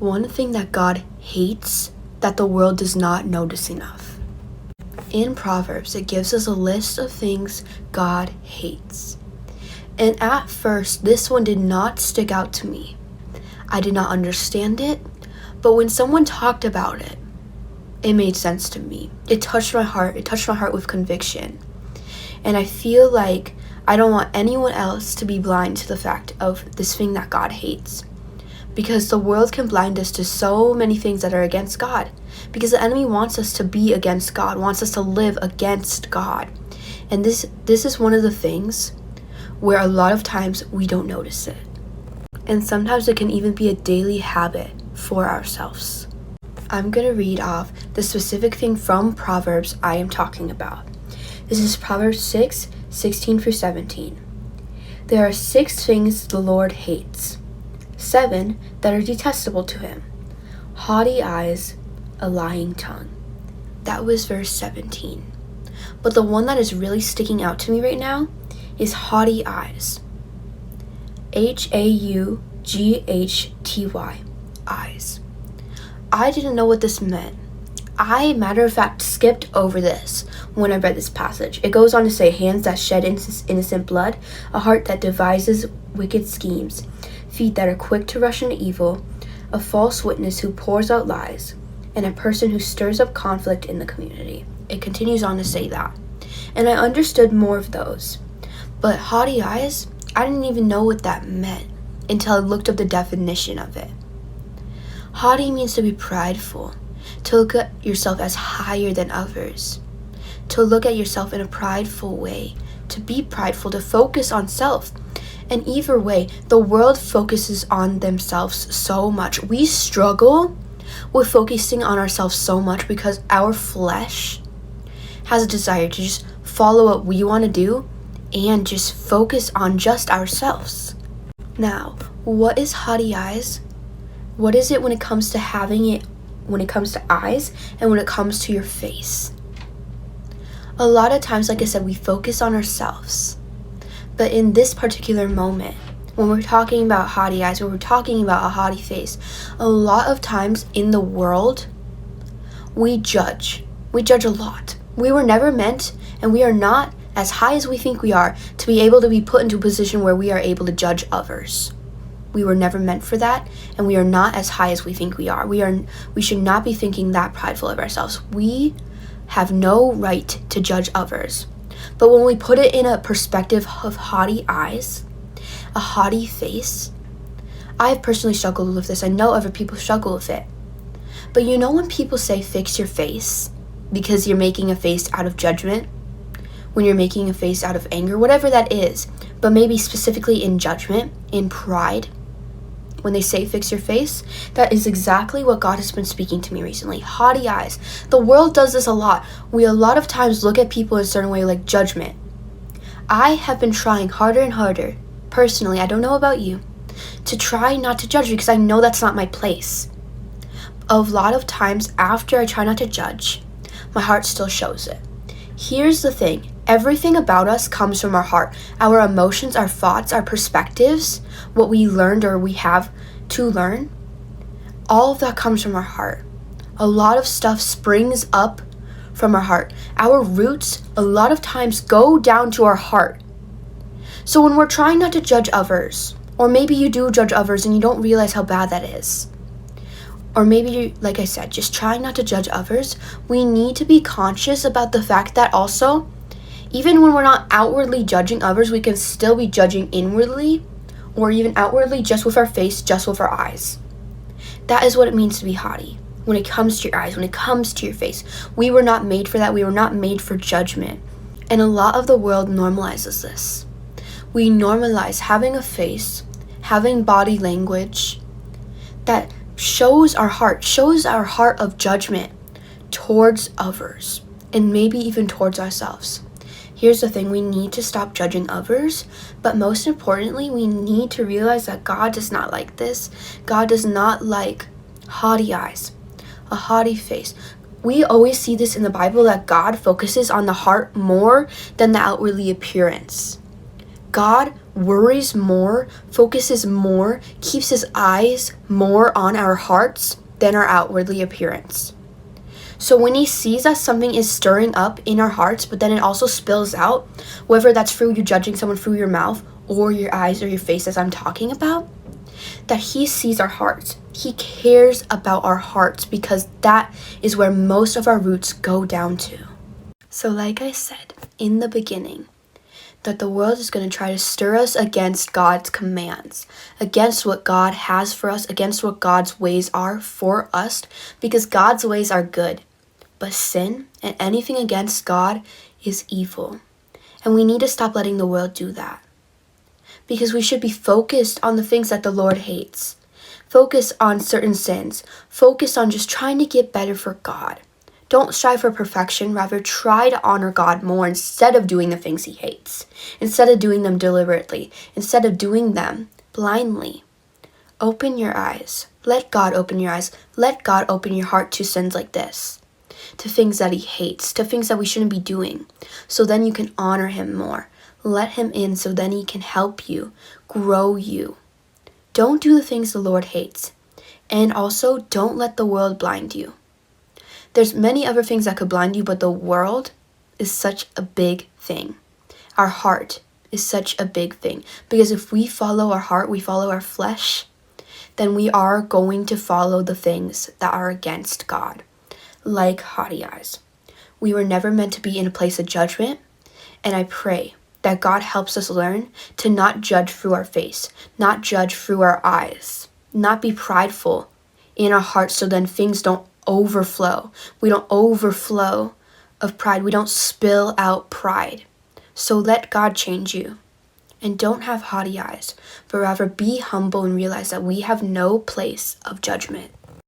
one thing that God hates that the world does not notice enough. In Proverbs, it gives us a list of things God hates. And at first, this one did not stick out to me. I did not understand it, but when someone talked about it, it made sense to me. It touched my heart. It touched my heart with conviction. And I feel like I don't want anyone else to be blind to the fact of this thing that God hates. Because the world can blind us to so many things that are against God. Because the enemy wants us to be against God, wants us to live against God. And this is one of the things where a lot of times we don't notice it. And sometimes it can even be a daily habit for ourselves. I'm going to read off the specific thing from Proverbs I am talking about. This is Proverbs 6:16-17. There are 6 things the Lord hates, 7 that are detestable to him: haughty eyes, a lying tongue. That was verse 17. But the one that is really sticking out to me right now is haughty eyes. Haughty, eyes. I didn't know what this meant. I, matter of fact, skipped over this when I read this passage. It goes on to say, hands that shed innocent blood, a heart that devises wicked schemes, feet that are quick to rush into evil, a false witness who pours out lies, and a person who stirs up conflict in the community. It continues on to say that. And I understood more of those. But haughty eyes, I didn't even know what that meant until I looked up the definition of it. Haughty means to be prideful, to look at yourself as higher than others, to look at yourself in a prideful way, to be prideful, to focus on self. And either way, the world focuses on themselves so much. We struggle with focusing on ourselves so much because our flesh has a desire to just follow what we want to do and just focus on just ourselves. Now, what is haughty eyes? What is it when it comes to having it, when it comes to eyes and when it comes to your face? A lot of times, like I said, we focus on ourselves. But in this particular moment, when we're talking about haughty eyes, when we're talking about a haughty face, a lot of times in the world, we judge. We judge a lot. We were never meant, and we are not as high as we think we are, to be able to be put into a position where we are able to judge others. We were never meant for that, and we are not as high as we think we are. We should not be thinking that prideful of ourselves. We have no right to judge others. But when we put it in a perspective of haughty eyes, a haughty face, I've personally struggled with this. I know other people struggle with it. But you know when people say fix your face because you're making a face out of judgment, when you're making a face out of anger, whatever that is, but maybe specifically in judgment, in pride, when they say fix your face, that is exactly what God has been speaking to me recently. Haughty eyes. The world does this a lot. We a lot of times look at people in a certain way, like judgment. I have been trying harder and harder, personally, I don't know about you, to try not to judge because I know that's not my place. A lot of times after I try not to judge, my heart still shows it. Here's the thing. Everything about us comes from our heart. Our emotions, our thoughts, our perspectives, what we learned or we have to learn, all of that comes from our heart. A lot of stuff springs up from our heart. Our roots, a lot of times, go down to our heart. So when we're trying not to judge others, or maybe you do judge others and you don't realize how bad that is, or maybe you, like I said, just trying not to judge others, we need to be conscious about the fact that also, even when we're not outwardly judging others, we can still be judging inwardly or even outwardly just with our face, just with our eyes. That is what it means to be haughty. When it comes to your eyes, when it comes to your face, we were not made for that. We were not made for judgment. And a lot of the world normalizes this. We normalize having a face, having body language that shows our heart of judgment towards others and maybe even towards ourselves. Here's the thing, we need to stop judging others, but most importantly, we need to realize that God does not like this. God does not like haughty eyes, a haughty face. We always see this in the Bible that God focuses on the heart more than the outwardly appearance. God worries more, focuses more, keeps his eyes more on our hearts than our outwardly appearance. So when he sees that something is stirring up in our hearts, but then it also spills out, whether that's through you judging someone through your mouth or your eyes or your face as I'm talking about, that he sees our hearts. He cares about our hearts because that is where most of our roots go down to. So like I said in the beginning, that the world is going to try to stir us against God's commands, against what God has for us, against what God's ways are for us, because God's ways are good. But sin and anything against God is evil. And we need to stop letting the world do that. Because we should be focused on the things that the Lord hates. Focus on certain sins. Focus on just trying to get better for God. Don't strive for perfection, rather try to honor God more instead of doing the things he hates, instead of doing them deliberately, instead of doing them blindly. Open your eyes. Let God open your eyes. Let God open your heart to sins like this, to things that he hates, to things that we shouldn't be doing, so then you can honor him more. Let him in so then he can help you, grow you. Don't do the things the Lord hates, and also don't let the world blind you. There's many other things that could blind you, but the world is such a big thing. Our heart is such a big thing. Because if we follow our heart, we follow our flesh, then we are going to follow the things that are against God, like haughty eyes. We were never meant to be in a place of judgment, and I pray that God helps us learn to not judge through our face, not judge through our eyes, not be prideful in our hearts so then things don't overflow. We don't overflow of pride. We don't spill out pride. So let God change you. And don't have haughty eyes, but rather be humble and realize that we have no place of judgment.